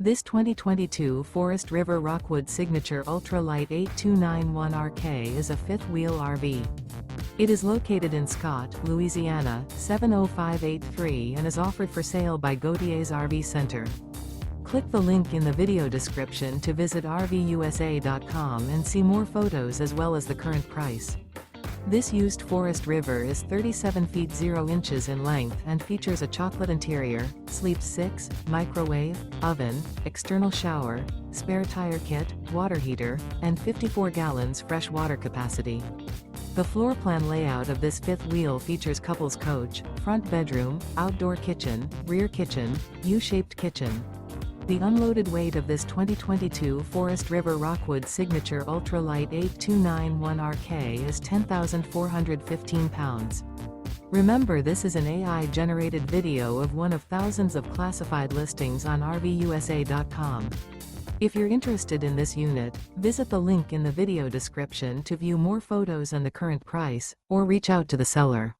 This 2022 Forest River Rockwood Signature Ultra Lite 8291RK is a fifth-wheel RV. It is located in Scott, Louisiana, 70583 and is offered for sale by Gauthiers RV Center. Click the link in the video description to visit RVUSA.com and see more photos as well as the current price. This used Forest River is 37 feet 0 inches in length and features a chocolate interior, sleeps 6, microwave, oven, external shower, spare tire kit, water heater, and 54 gallons fresh water capacity. The floor plan layout of this fifth wheel features couples coach, front bedroom, outdoor kitchen, rear kitchen, U-shaped kitchen. The unloaded weight of this 2022 Forest River Rockwood Signature Ultra Lite 8291RK is 10,415 pounds. Remember, this is an AI-generated video of one of thousands of classified listings on RVUSA.com. If you're interested in this unit, visit the link in the video description to view more photos and the current price, or reach out to the seller.